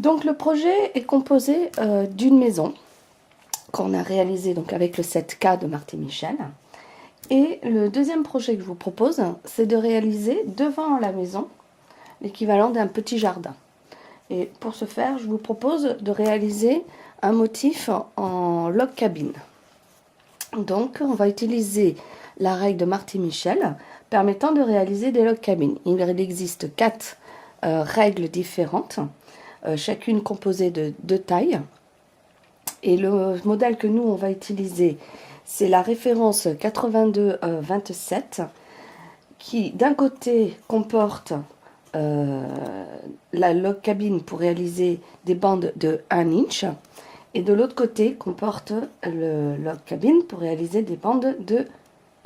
Donc le projet est composé d'une maison qu'on a réalisée donc avec le 7K de Marty Michel. Et le deuxième projet que je vous propose, c'est de réaliser devant la maison l'équivalent d'un petit jardin. Et pour ce faire, je vous propose de réaliser un motif en log cabine. Donc, on va utiliser la règle de Marty Michel permettant de réaliser des log cabines. Il existe 4 règles différentes, chacune composée de 2 tailles. Et le modèle que nous, on va utiliser, c'est la référence 82-27 qui, d'un côté, comporte la log cabine pour réaliser des bandes de 1 inch et de l'autre côté comporte le log cabine pour réaliser des bandes de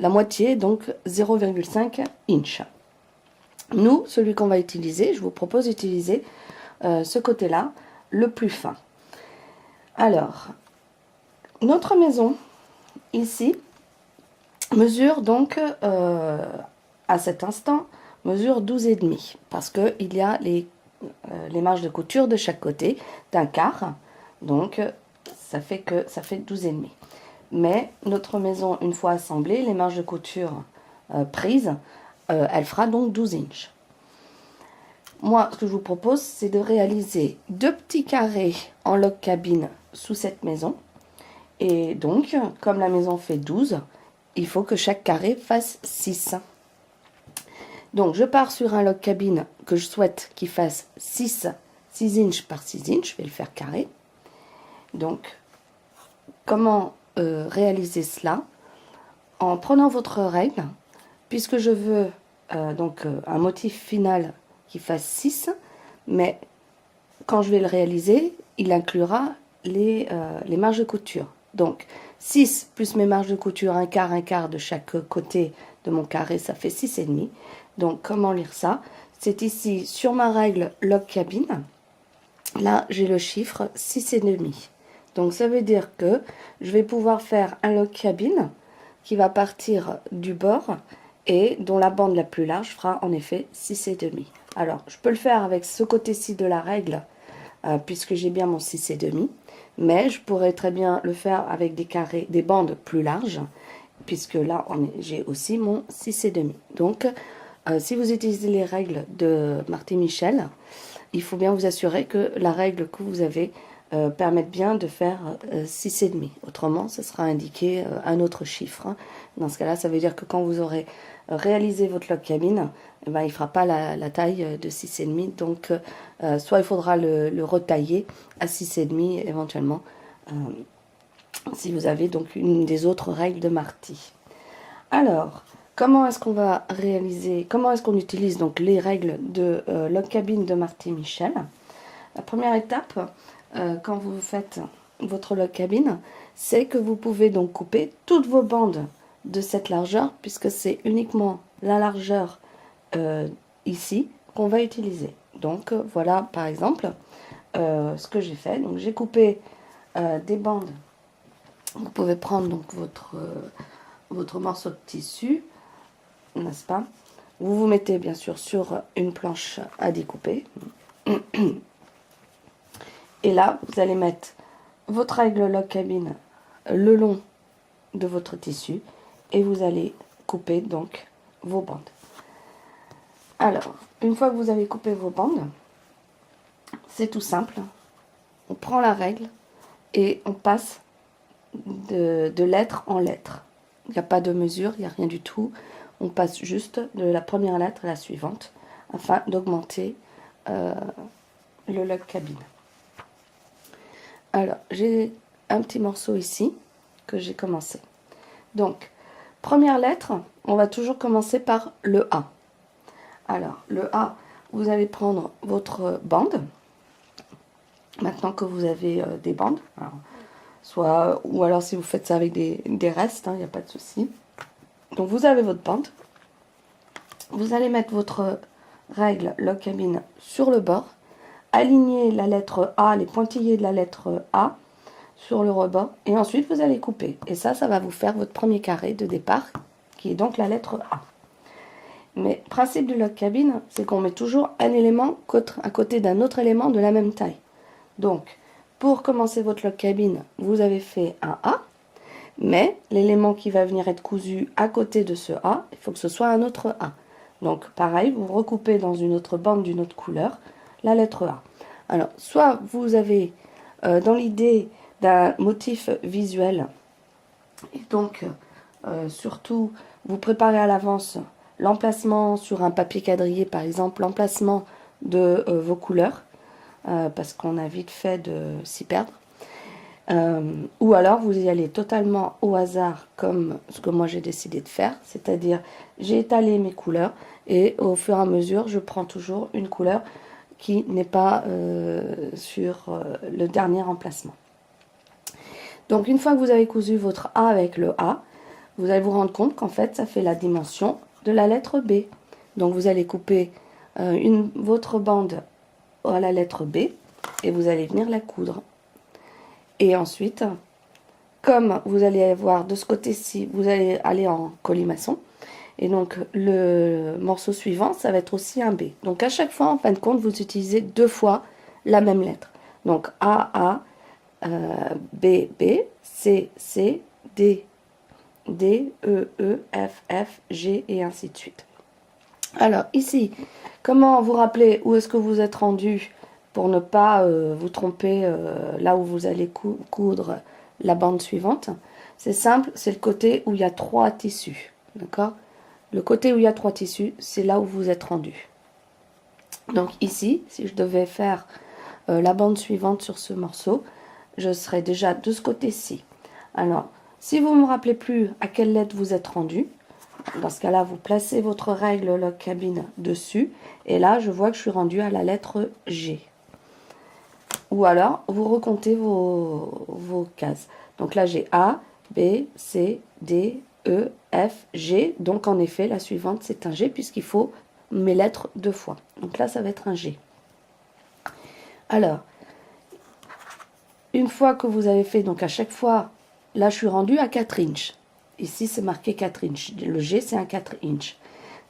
la moitié, donc 0,5 inch. Nous, celui qu'on va utiliser, je vous propose d'utiliser ce côté-là, le plus fin. Alors, notre maison, ici, mesure donc, à cet instant, mesure 12,5 parce qu'il y a les marges de couture de chaque côté d'un quart, donc ça fait 12,5. Mais notre maison, une fois assemblée, les marges de couture prises, elle fera donc 12 inches. Moi, ce que je vous propose, c'est de réaliser 2 petits carrés en log cabine sous cette maison. Et donc, comme la maison fait 12, il faut que chaque carré fasse 6. Donc, je pars sur un log cabine que je souhaite qu'il fasse 6 inches par 6 inches. Je vais le faire carré. Donc, comment réaliser cela? En prenant votre règle, puisque je veux un motif final qui fasse 6, mais quand je vais le réaliser, il inclura les marges de couture. Donc, 6 plus mes marges de couture, un quart de chaque côté de mon carré, ça fait 6,5. Donc, comment lire ça? C'est ici, sur ma règle log cabine, là, j'ai le chiffre 6,5. Donc, ça veut dire que je vais pouvoir faire un log cabine qui va partir du bord et dont la bande la plus large fera en effet 6,5. Alors, je peux le faire avec ce côté-ci de la règle, puisque j'ai bien mon 6,5, mais je pourrais très bien le faire avec des carrés, des bandes plus larges, puisque là, j'ai aussi mon 6,5. Donc, si vous utilisez les règles de Marty Michel, il faut bien vous assurer que la règle que vous avez permette bien de faire 6,5. Autrement, ce sera indiqué un autre chiffre. Dans ce cas-là, ça veut dire que quand vous aurez réalisé votre log cabine, eh ben, il ne fera pas la taille de 6,5. Donc, soit il faudra le retailler à 6,5 éventuellement, si vous avez donc une des autres règles de Marty. Alors, comment est-ce qu'on va réaliser, comment est-ce qu'on utilise donc les règles de log cabine de Marty Michel? La première étape, quand vous faites votre log cabine, c'est que vous pouvez donc couper toutes vos bandes de cette largeur, puisque c'est uniquement la largeur ici qu'on va utiliser. Donc voilà par exemple ce que j'ai fait. Donc j'ai coupé des bandes. Vous pouvez prendre donc votre morceau de tissu, n'est-ce pas? Vous vous mettez bien sûr sur une planche à découper. Et là, vous allez mettre votre règle log cabine le long de votre tissu et vous allez couper donc vos bandes. Alors, une fois que vous avez coupé vos bandes, c'est tout simple. On prend la règle et on passe de lettre en lettre. Il n'y a pas de mesure, il n'y a rien du tout. On passe juste de la première lettre à la suivante afin d'augmenter le log cabine. Alors, j'ai un petit morceau ici que j'ai commencé. Donc, première lettre, on va toujours commencer par le A. Alors, le A, vous allez prendre votre bande. Maintenant que vous avez des bandes, ou alors si vous faites ça avec des restes, il n'y a pas de souci. Donc, vous avez votre bande. Vous allez mettre votre règle log cabine sur le bord. Aligner la lettre A, les pointillés de la lettre A sur le rebord. Et ensuite, vous allez couper. Et ça va vous faire votre premier carré de départ, qui est donc la lettre A. Mais principe du log cabine, c'est qu'on met toujours un élément à côté d'un autre élément de la même taille. Donc, pour commencer votre log cabine, vous avez fait un A, mais l'élément qui va venir être cousu à côté de ce A, il faut que ce soit un autre A. Donc, pareil, vous recoupez dans une autre bande d'une autre couleur la lettre A. Alors, soit vous avez dans l'idée d'un motif visuel, et donc surtout vous préparez à l'avance l'emplacement sur un papier quadrillé, par exemple, l'emplacement de vos couleurs, parce qu'on a vite fait de s'y perdre. Ou alors vous y allez totalement au hasard, comme ce que moi j'ai décidé de faire, c'est-à-dire j'ai étalé mes couleurs et au fur et à mesure je prends toujours une couleur qui n'est pas sur le dernier emplacement. Donc une fois que vous avez cousu votre A avec le A, vous allez vous rendre compte qu'en fait ça fait la dimension de la lettre B. Donc vous allez couper votre bande à la lettre B et vous allez venir la coudre. Et ensuite, comme vous allez avoir de ce côté-ci, vous allez aller en colimaçon. Et donc, le morceau suivant, ça va être aussi un B. Donc, à chaque fois, en fin de compte, vous utilisez 2 fois la même lettre. Donc, A, B, B, C, C, D, D, E, E, F, F, G, et ainsi de suite. Alors, ici, comment vous rappeler où est-ce que vous êtes rendu pour ne pas vous tromper là où vous allez coudre la bande suivante? C'est simple, c'est le côté où il y a 3 tissus, d'accord? Le côté où il y a 3 tissus, c'est là où vous êtes rendu. Donc ici, si je devais faire la bande suivante sur ce morceau, je serais déjà de ce côté-ci. Alors, si vous ne me rappelez plus à quelle lettre vous êtes rendu, dans ce cas-là, vous placez votre règle log cabine dessus, et là, je vois que je suis rendue à la lettre G. Ou alors, vous recomptez vos cases. Donc là, j'ai A, B, C, D, E, F, G. Donc, en effet, la suivante, c'est un G, puisqu'il faut mes lettres 2 fois. Donc là, ça va être un G. Alors, une fois que vous avez fait, donc à chaque fois, là, je suis rendue à 4 inches. Ici, c'est marqué 4 inches. Le G, c'est un 4 inches.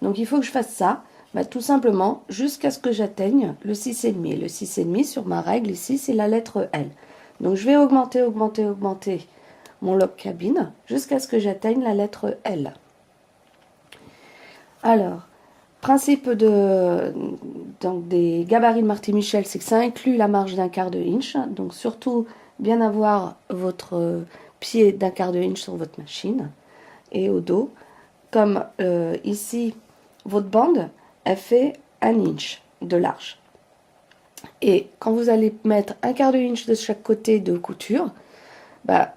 Donc, il faut que je fasse ça. Bah, tout simplement jusqu'à ce que j'atteigne le 6,5. Le 6,5 sur ma règle ici, c'est la lettre L. Donc je vais augmenter mon log cabine jusqu'à ce que j'atteigne la lettre L. Alors, principe donc des gabarits de Marty-Michel, c'est que ça inclut la marge d'1/4 inch. Donc surtout bien avoir votre pied d'1/4 inch sur votre machine et au dos. Comme ici, votre bande, elle fait 1 inch de large. Et quand vous allez mettre 1/4 inch de chaque côté de couture, bah,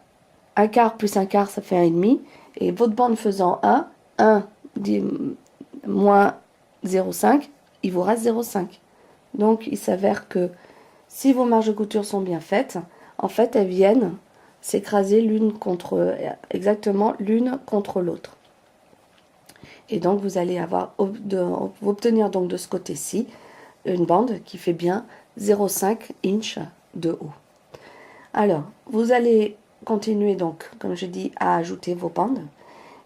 1/4 plus 1/4, ça fait 1,5. Et votre bande faisant 1 moins 0,5, il vous reste 0,5. Donc, il s'avère que si vos marges de couture sont bien faites, en fait, elles viennent s'écraser exactement l'une contre l'autre. Et donc, vous allez obtenir donc de ce côté-ci une bande qui fait bien 0,5 inch de haut. Alors, vous allez continuer donc, comme je dis, à ajouter vos bandes.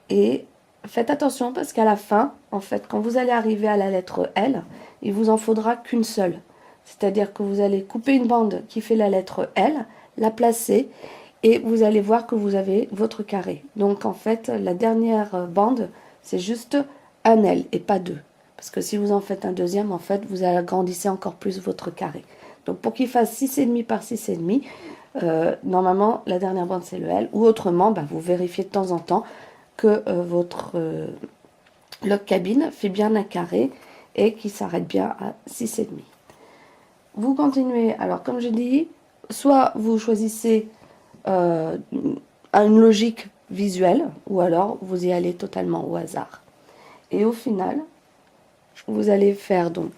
Et faites attention parce qu'à la fin, en fait, quand vous allez arriver à la lettre L, il vous en faudra qu'une seule. C'est-à-dire que vous allez couper une bande qui fait la lettre L, la placer, et vous allez voir que vous avez votre carré. Donc, en fait, la dernière bande, c'est juste un L et pas 2. Parce que si vous en faites un deuxième, en fait, vous agrandissez encore plus votre carré. Donc, pour qu'il fasse 6,5 par 6,5, normalement, la dernière bande, c'est le L. Ou autrement, bah, vous vérifiez de temps en temps que votre log cabine fait bien un carré et qu'il s'arrête bien à 6,5. Vous continuez. Alors, comme je dis, soit vous choisissez une logique visuelle, ou alors vous y allez totalement au hasard. Et au final, vous allez faire donc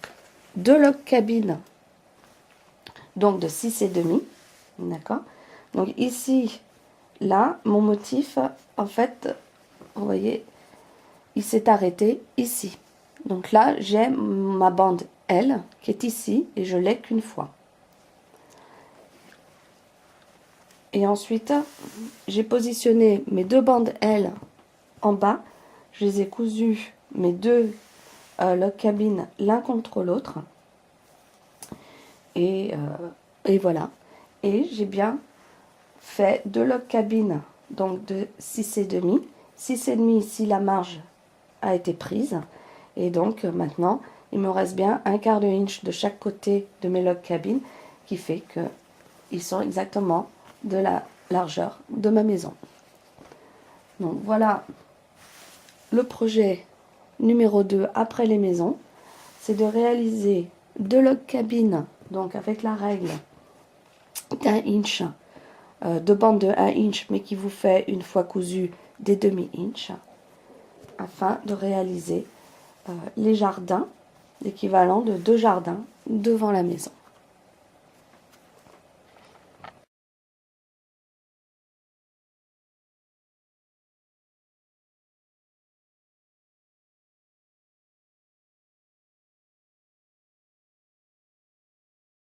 2 log cabines, donc de 6,5, d'accord? Donc ici, là, mon motif, en fait, vous voyez, il s'est arrêté ici. Donc là, j'ai ma bande L qui est ici et je l'ai qu'une fois. Et ensuite, j'ai positionné mes 2 bandes L en bas. Je les ai cousues, mes 2 log cabines l'un contre l'autre. Et Et voilà. Et j'ai bien fait 2 log cabines, donc de 6,5. 6,5 ici, la marge a été prise. Et donc maintenant, il me reste bien un quart de inch de chaque côté de mes log cabines, qui fait qu'ils sont exactement de la largeur de ma maison. Donc voilà le projet numéro 2 après les maisons. C'est de réaliser 2 log cabines, donc avec la règle d'1 inch, de bande de 1 inch, mais qui vous fait une fois cousu des demi-inch, afin de réaliser les jardins, l'équivalent de 2 jardins devant la maison.